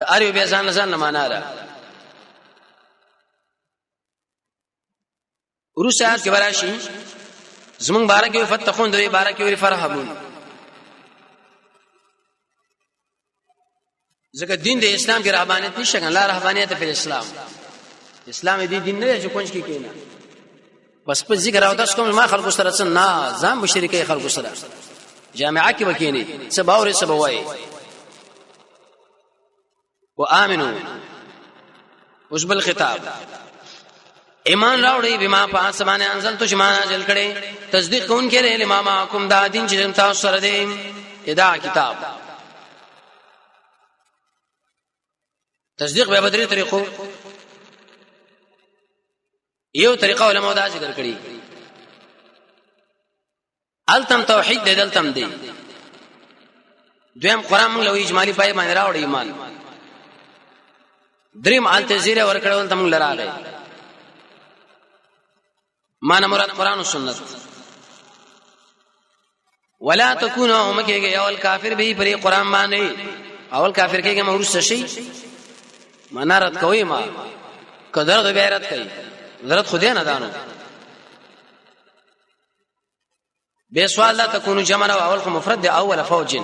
اریو به ځان معنا ده. ورسات کې براشي زمون بارکه فتخون دوی بارکه وی فرحبون. ځکه دین د اسلام کې رهبانيت نشته کنه، لا رهبانيت په اسلام دی دین نه چې کونج کې کینا بس په ذکر او تاسو کوم ما خلکو سره څن نه ځم مشرکې خلکو سره جامعه کې وکینی سباوري سبوي وامنو وجب الخطاب ایمان راوړي بما پاس باندې انزل تو شما نازل کړي تصدیق کون کړي لما معكم دا دین چې تاسو سره دی ادا کتاب تصدیق به بدري طریقو یو طریقه علماء دا ذکر کړي التم توحید دلتم دی دویم قران موږ له اجمالی پای باندې راوړي ایمان دریم التزیره ور کړول تم لراغی معنا مراد قران او سنت ولا تكونوا مکهږي اول کافر به پرې قران باندې اول کافر کېږي مورث شي منارت کوي ما قدر د غیرت کوي ضرورت خدای نه دانو به سوال لا تكونوا جمعا اول مفرد اول فوج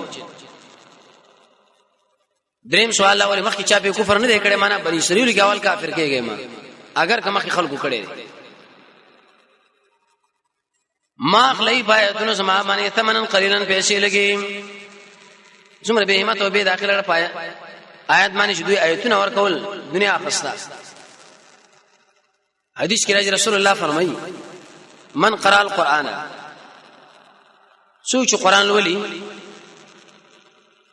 دریم سوال اول مخکې چا په کفر نه دی کړي معنا بني اسرائیل کې اول کافر کېږي ما اگر کما خلکو کړي ما خلای پایتونو سما باندې ثمنن قلیلا پیسې لګي زمره به همت او به داخله پای آیات باندې شدوی آیتونه ور کول دنیا خسته حدیث کې راځي رسول الله فرمایي من قرأ القرآن سوچ قرآن ولي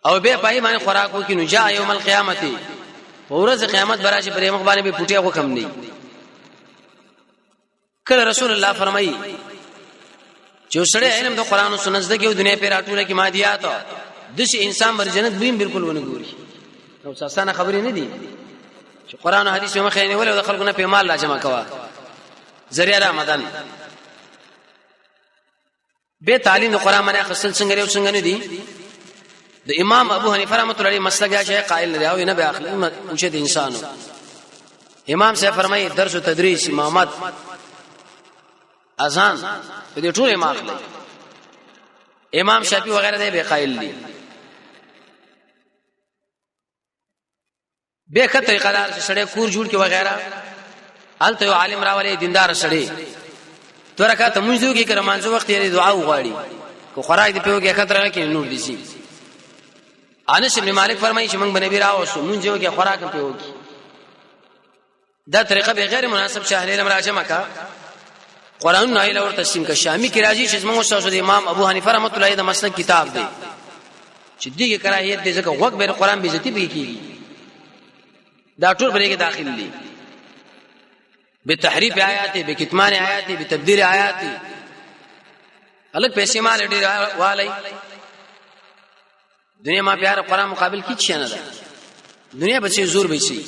او به پای باندې خوراک وکي نو جاء يوم القيامه ورځ قیامت براشي پرې مخ باندې به پټي حکم نه کله رسول الله فرمایي چې سړی علم د قرآن او سنت د کې دنیا په راټوله کې مادیات د شي انسان بر جنت بیم بالکل ونه ګوري نو ساسانه خبرې نه دي چې قرآن او حديث مخې نه ولې د خلکو نه په مال لا جمع کوا ذریعہ رمضان به تعلیم د قرآن باندې خصل څنګه لري څنګه نه دي د امام ابو حنیفه رحمۃ اللہ علیہ مسلک شیخ قائل نه دی او نه به اخلاق اوچه د انسانو امام صاحب فرمایي درس او تدریس امامت اذان په دې ټول ما اخلي امام شافعي وغیرہ دی به قائل دي به کته طریقه دار سړی کور جوړ کې وغیرہ الته یو عالم راولې دیندار سړی ترکه منځو کې کرمانځو وخت یې دعا وغواړي کو خوراک دې پیوږي خطر کې نور دي شي انس ابن مالک فرمایي چې موږ بنبي راوسو منځو کې خوراک پیوږي دا طریقه به غیر مناسب شهري راجمه کا قرآن نه له ور تقسیم کا شامی کی راځي چې موږ استاد امام ابو حنیفه رحمۃ اللہ علیہ د مسلک کتاب دی چې دغه کراهیت دې ځکه وګ به قرآن به عزت به کیږي دا ټول بریګه داخل دي بتحریف آیات بکتمان آیات بتبديل آیات الګ پیسې مال ډیر والی دنیا ما پیار قرآن مقابل کی څه نه ده دنیا به زور به شي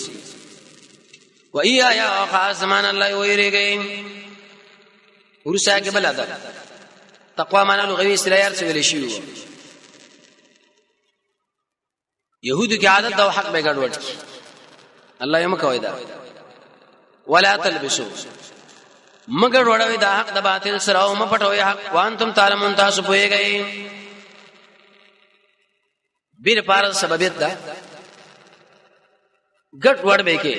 و ایا یا خاص زمان الله ویریږي ورسا کې بل ادب تقوا معنا لغوي اصطلاح څه ویل شي يهودو کې عادت دا حق به ګډوډ کی الله یې مکوي دا ولا تلبسوا مگر وړوي دا حق د باطل سره او مپټوي حق وانتم تعلمون تاسو پويږئ بیر پار سببیت دا ګډ وړ به کې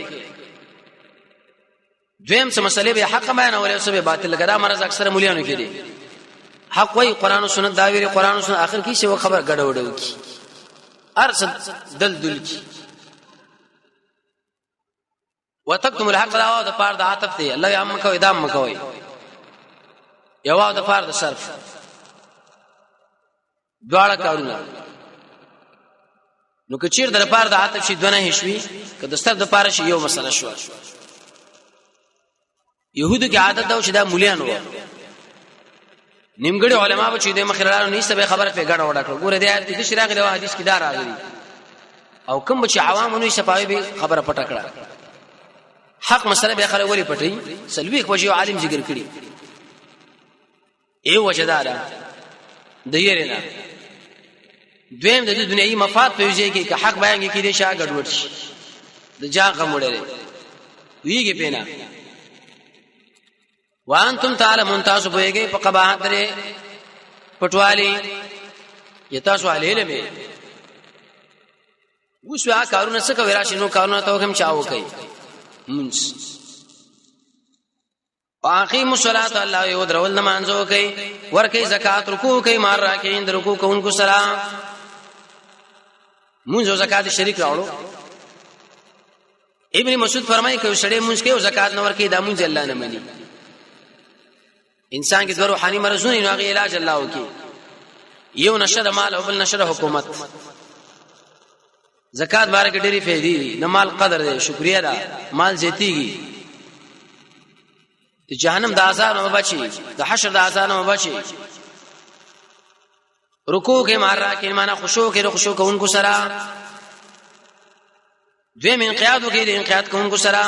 دویم څه مسلې به حق بیان او له سبب باطل لګا مرز اکثر مليانو کې دي حق وای قران او سنت دا ویری قران او سنت اخر کې څه خبر ګډ وډو کی ارس دل کی وتكتم الحق دا د پار د عاطف دی الله یم کوي دام مکوي یو د پار د صرف دواړه کارونه نو کچیر د پار د عاطف شي دونه هشوي که د صرف د پار شي یو مسله شو يهودو کې عادت دا چې دا مليان وو نیمګړي علما و چې د مخرلانو نيسته به خبره په ګډه وډه کړ ګوره دې آیت د شراغ له حدیث کې دا راغلي او کوم چې عوامونو شفاوي به خبره پټه کړه حق مسله به خلک ولي پټي سلوي خوږي عالم ذکر کړي ای وجدارا د یرینا دویم د دنیوي مفاد په یوځای کې حق بیان کې دي شاه ګډوډ شي د جا غموړې ویږي پینا وانتم تعلمون تاسو بوئګي په قباحت لري پټوالي یتاسو علي له وسوا کارونه څه کوي راشنو کارونه ته کوم چاو کوي منس واقیم الصلاه الله یو درول نمازو کوي ور کوي زکات رکوع کوي مار راکین رکوع کوونکو سلام منځ او زکات شریک راوړو ابن مسعود فرمایي کوي شړې منځ کې او زکات نور کې د منځ الله نه مني انسان کې د روحاني مرزونه نو هغه علاج الله وکي یو نشد مال او بل نشد حکومت زکات بار کې ډېری فائدې نه مال قدر دی شکریا ده مال زیتیږي د جهنم د عذاب نه بچي د حشر د عذاب نه بچي رکوع کې مار راکې معنا خشوع کې خشوع کوونکو سره دوی من انقیادو کې د انقیاد کوونکو سره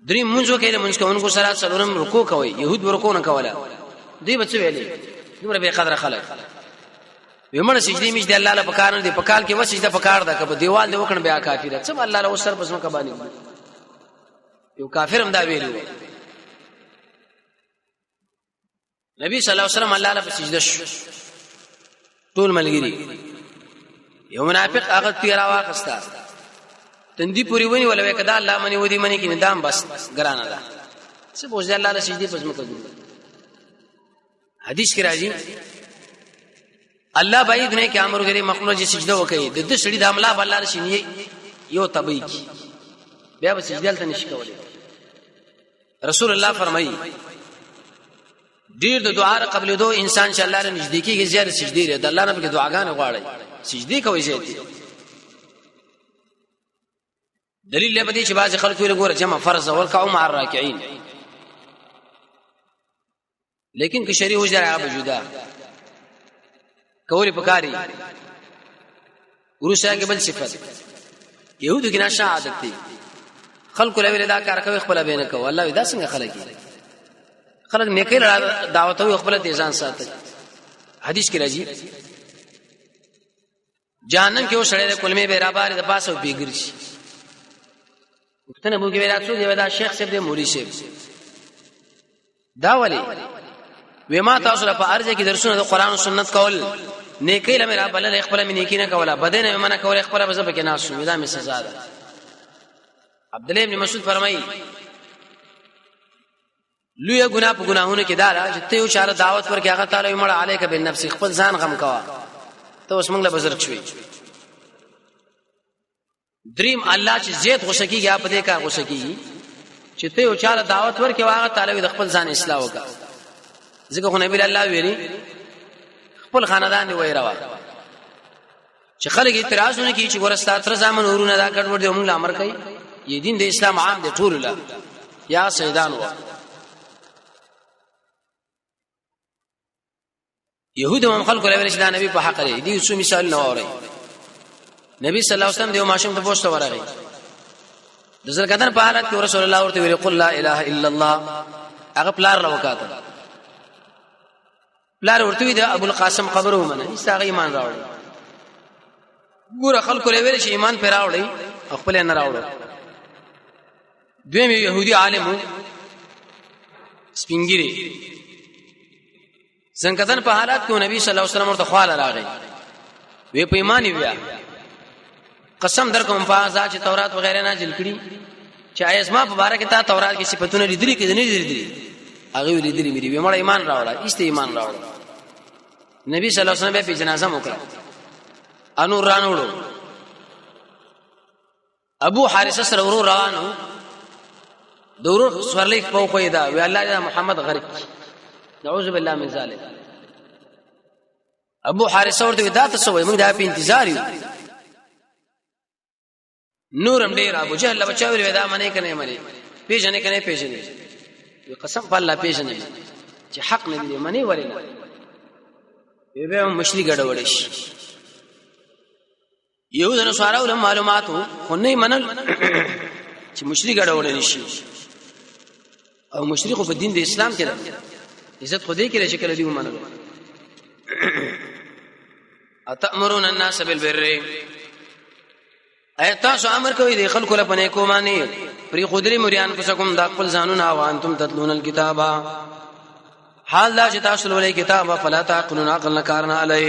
درې منځو کې د منځ کوونکو سره څلورم رکوع کوي يهود رکوع نه کوله دوی بچو ویلي دومره به قدر خلک ومنه سجدي مش د الله له پکار نه دی پکال کې وسجده پکار ده کبه دیوال دی وکړ بیا کافر ده څه الله له وسر پسنو کبانی یو کافر هم دا ویلو نبی صلی الله علیه وسلم الله له سجده شو ټول ملګری یو منافق هغه تیرا واخستا تندی پوری ونی ولا وکدا الله منی ودی منی کې ندام بس ګرانه ده څه بوځي الله له سجدي پسمو کوي حدیث کې راځي الله باید نه کې امر غري مخلوق چې سجده وکړي د دې سړي د عمله الله رشي یو تبي کی بیا به سجده تل نشي کولای رسول الله فرمایي ډیر د دعا قبل دو انسان چې الله له نزدیکی کې زیات سجدي لري د الله نه به دعاګانې غواړي سجدي کوي زیاتې دلیل له بدی چې بعض خلک ویل ګوره جمع فرض او رکعو مع الراکعين لیکن که شریع وجره هغه جدا کولی پکاري ورسره کې بل صفات يهودو کې نشه عادت دي خلق له ویل دا کار کوي خپل بینه کوي الله دا څنګه خلک نیکي دعوت او خپل ځان ساتي حدیث کې راځي جهنم کې وسړی د کلمې به رابار د پاسو بیګر شي وختنه بو کې وراتو دی دا شیخ صاحب دی مولوی صاحب دا ولی وما تاسو په ارزه کې درسونه د قران او سنت کول نیکی لمه را بل خپل مې نیکی نه کوله بدنه منه کوله خپل به زبکه ناس شو دا مې سزا ده عبد الله ابن مسعود فرمایي لوی ګناه په ګناهونو کې دا چې ته یو چاره دعوت ورکې هغه تعالی مړه علیک بالنفس خپل ځان غم کوا ته اوس موږ له بزرګ شوي دریم الله چې زیات غوسه کیږي په دې کا غوسه کیږي چې ته یو چاره دعوت ورکې هغه تعالی د خپل ځان اصلاح وکړه ځکه خو نبی الله ویلي خپل خاندان دی وای روا چې خلک اعتراضونه کوي چې ورستا تر ځامن ورونه دا کډوډ دی موږ امر کوي یی دین د اسلام عام دی ټول لا یا سیدان و يهود هم خلق له ویل چې دا نبی په حق لري دي څو مثال نه اوري نبی صلی الله علیه وسلم دیو ماشوم ته پوښتنه ورغی د زلګدن په حالت کې رسول الله ورته ویل قل لا اله الا الله هغه پلار راوکاته پلار ورته وی د ابو القاسم قبر ومنه ایستغه ایمان راوړي ګوره خلق له ویل چې ایمان پر راوړي خپل نه راوړي دویم يهودي عالم سپینګری څنګه په حالات کې نبی صلی الله علیه وسلم ورته خواله راغی وی په ایمانی بیا قسم در کوم په ځا چې تورات وغیرہ نازل کړي چې ایسما په باره کې تا تورات کې صفاتونه لیدلې کې نه لیدلې هغه لیدلې مې وی مړ ایمان راوړل ایست ایمان راوړل نبی صلی الله علیه وسلم په جنازه وکړه انور رانوړو ابو حارثه سره ورو روانو دورو سورلیک په خو دا وی الله یا محمد غریب نعوذ بالله من ذلك ابو حارثه ورته دا تاسو موږ دا په انتظار یو نورم ډیر ابو جهل بچاوي ودا منې کنه منې پیژنې کنه پیژنې قسم په الله پیژنې چې حق نه دی منې ورنه به مشري ګډوډ شي یو د نصارو معلوماتو خو نه منل چې مشري ګډوډ نشي او مشري خو په دین د اسلام کې عزت خدای کې لشي کله دی ومنل اتامرون الناس بالبر ایت تاسو امر کوي د خلکو لپاره کو معنی پری خودری مریان کوسکم د خپل ځانونه او انتم تتلون الكتاب حال لا چې تاسو ولې کتاب فلا تعقلون عقل کارنا علی